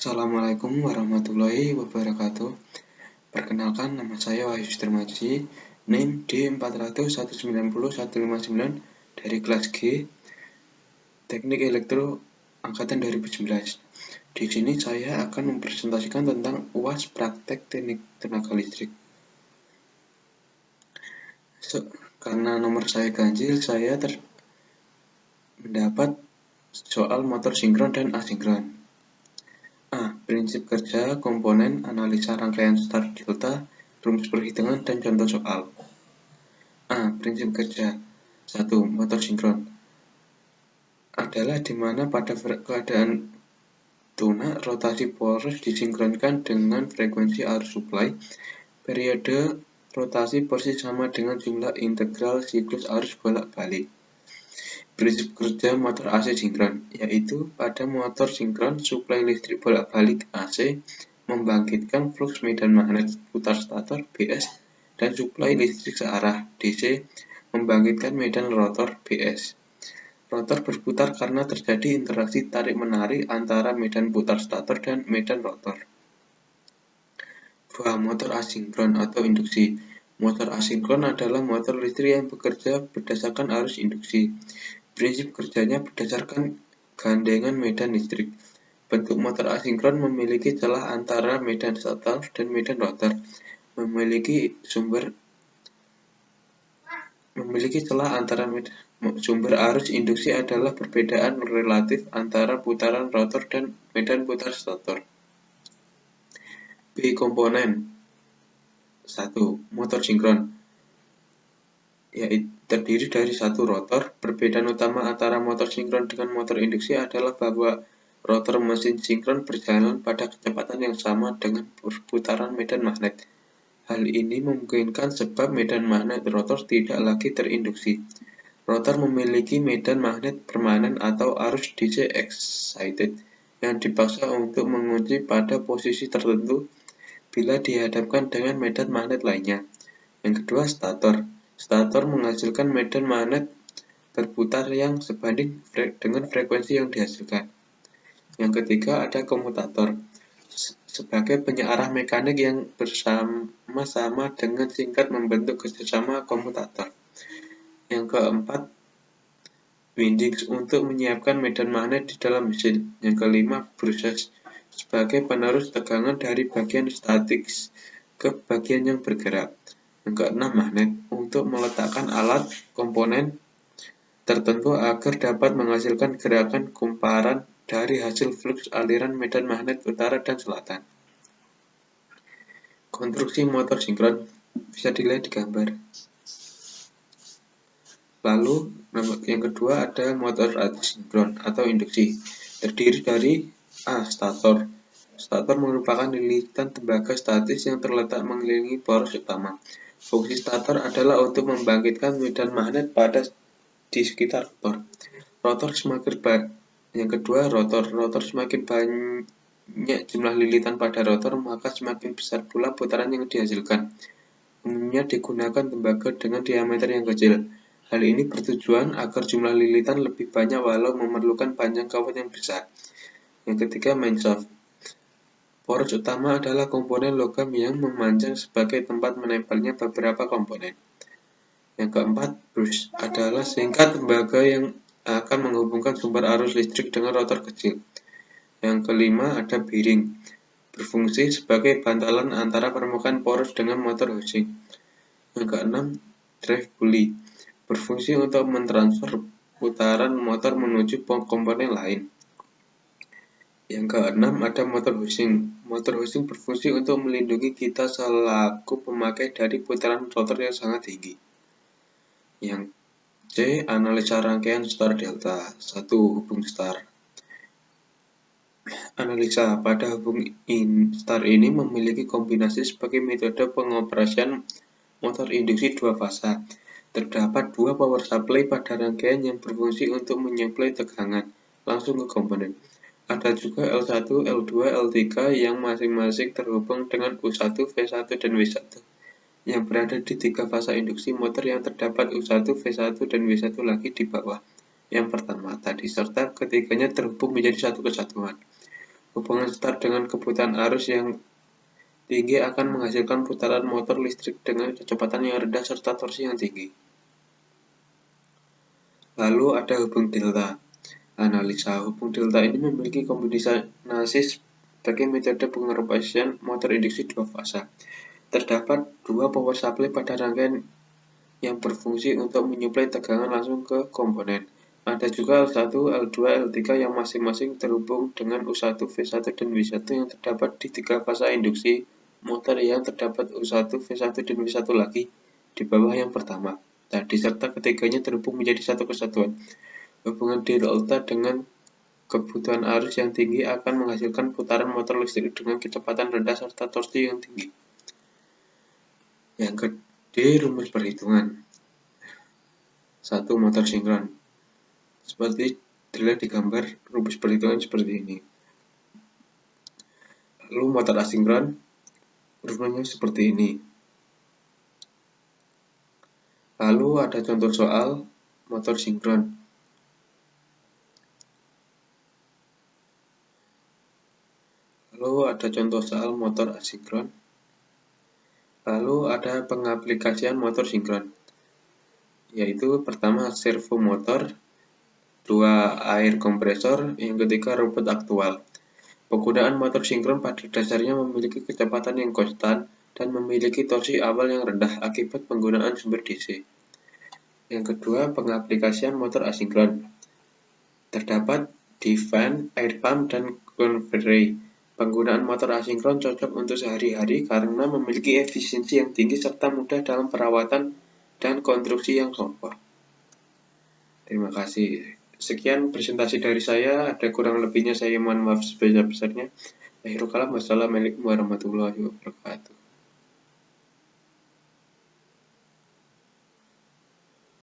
Assalamualaikum warahmatullahi wabarakatuh. Perkenalkan, nama saya Wahyu Sudarmaji, NIM D400190159 dari kelas G, Teknik Elektro Angkatan 2019. Di sini saya akan mempresentasikan tentang UAS Praktek Teknik Tenaga Listrik. Karena nomor saya ganjil, saya mendapat soal motor sinkron dan asinkron. Prinsip kerja, komponen, analisa rangkaian start delta, rumus perhitungan, dan contoh soal. Prinsip kerja. 1. Motor sinkron adalah di mana pada keadaan tunak, rotasi poros disinkronkan dengan frekuensi arus supply. Periode rotasi persis sama dengan jumlah integral siklus arus bolak-balik. Prinsip kerja motor AC sinkron, yaitu pada motor sinkron, suplai listrik bolak-balik AC membangkitkan flux medan magnet putar stator BS dan suplai listrik searah DC membangkitkan medan rotor BS. Rotor berputar karena terjadi interaksi tarik-menarik antara medan putar stator dan medan rotor. 2. Motor asinkron atau induksi. Motor asinkron adalah motor listrik yang bekerja berdasarkan arus induksi. Prinsip kerjanya berdasarkan gandengan medan listrik. Bentuk motor asinkron memiliki celah antara medan stator dan medan rotor. Memiliki celah antara sumber arus induksi adalah perbedaan relatif antara putaran rotor dan medan putar stator. B. Komponen. 1. Motor sinkron, yaitu terdiri dari satu rotor. Perbedaan utama antara motor sinkron dengan motor induksi adalah bahwa rotor mesin sinkron berjalan pada kecepatan yang sama dengan perputaran medan magnet. Hal ini memungkinkan sebab medan magnet rotor tidak lagi terinduksi. Rotor memiliki medan magnet permanen atau arus DC excited yang dipaksa untuk mengunci pada posisi tertentu bila dihadapkan dengan medan magnet lainnya. Yang kedua, stator. Stator menghasilkan medan magnet berputar yang sebanding dengan frekuensi yang dihasilkan. Yang ketiga, ada komutator sebagai penyearah mekanik yang bersama-sama dengan singkat membentuk kerjasama komutator. Yang keempat, windings untuk menyiapkan medan magnet di dalam mesin. Yang kelima, brushes sebagai penerus tegangan dari bagian statik ke bagian yang bergerak. Yang keenam, magnet untuk meletakkan alat komponen tertentu agar dapat menghasilkan gerakan kumparan dari hasil flux aliran medan magnet utara dan selatan. Konstruksi motor sinkron bisa dilihat di gambar. Lalu yang kedua ada motor asinkron atau induksi, terdiri dari stator. Stator merupakan lilitan tembaga statis yang terletak mengelilingi poros utama. Fungsi stator adalah untuk membangkitkan medan magnet di sekitar rotor. Yang kedua, rotor semakin banyak jumlah lilitan pada rotor, maka semakin besar pula putaran yang dihasilkan. Umumnya digunakan tembaga dengan diameter yang kecil. Hal ini bertujuan agar jumlah lilitan lebih banyak walau memerlukan panjang kawat yang besar. Yang ketiga, main shaft. Poros utama adalah komponen logam yang memanjang sebagai tempat menempelnya beberapa komponen. Yang keempat, brush adalah singkat tembaga yang akan menghubungkan sumber arus listrik dengan rotor kecil. Yang kelima, ada bearing, berfungsi sebagai bantalan antara permukaan poros dengan motor housing. Yang keenam, drive pulley, berfungsi untuk mentransfer putaran motor menuju komponen lain. Yang keenam, ada motor housing. Motor housing berfungsi untuk melindungi kita selaku pemakai dari putaran rotor yang sangat tinggi. Yang C. Analisa rangkaian start delta. 1. Hubung start. Analisa pada hubung start ini memiliki kombinasi sebagai metode pengoperasian motor induksi dua fasa. Terdapat dua power supply pada rangkaian yang berfungsi untuk menyuplai tegangan langsung ke komponen. Ada juga L1, L2, L3 yang masing-masing terhubung dengan U1, V1, dan W1 yang berada di tiga fasa induksi motor yang terdapat U1, V1, dan W1 lagi di bawah yang pertama tadi, serta ketiganya terhubung menjadi satu kesatuan. Hubungan start dengan kebutuhan arus yang tinggi akan menghasilkan putaran motor listrik dengan kecepatan yang rendah serta torsi yang tinggi. Lalu ada hubung delta. Analisa hubung delta ini memiliki kombinasi sebagai metode pengoperasian motor induksi dua fasa. Terdapat dua power supply pada rangkaian yang berfungsi untuk menyuplai tegangan langsung ke komponen. Ada juga L1, L2, L3 yang masing-masing terhubung dengan U1, V1, dan W1 yang terdapat di tiga fasa induksi motor yang terdapat U1, V1, dan W1 lagi di bawah yang pertama tadi, serta ketiganya terhubung menjadi satu kesatuan. Hubungan delta dengan kebutuhan arus yang tinggi akan menghasilkan putaran motor listrik dengan kecepatan rendah serta torsi yang tinggi. Yang kedua, rumus perhitungan. 1. Motor sinkron. Seperti dilihat di gambar, rumus perhitungan seperti ini. Lalu motor asinkron, rumusnya seperti ini. Lalu ada contoh soal motor sinkron. Lalu ada contoh soal motor asinkron. Lalu ada pengaplikasian motor sinkron, yaitu pertama servo motor, 2 air kompresor, yang ketiga rumput aktual. Penggunaan motor sinkron pada dasarnya memiliki kecepatan yang konstan dan memiliki torsi awal yang rendah akibat penggunaan sumber DC. Yang kedua, pengaplikasian motor asinkron. Terdapat di fan, air pump, dan conveyor. Penggunaan motor asinkron cocok untuk sehari-hari karena memiliki efisiensi yang tinggi serta mudah dalam perawatan dan konstruksi yang kokoh. Terima kasih. Sekian presentasi dari saya. Ada kurang lebihnya saya mohon maaf sebesar-besarnya. Akhirul kalam, wassalamualaikum warahmatullahi wabarakatuh.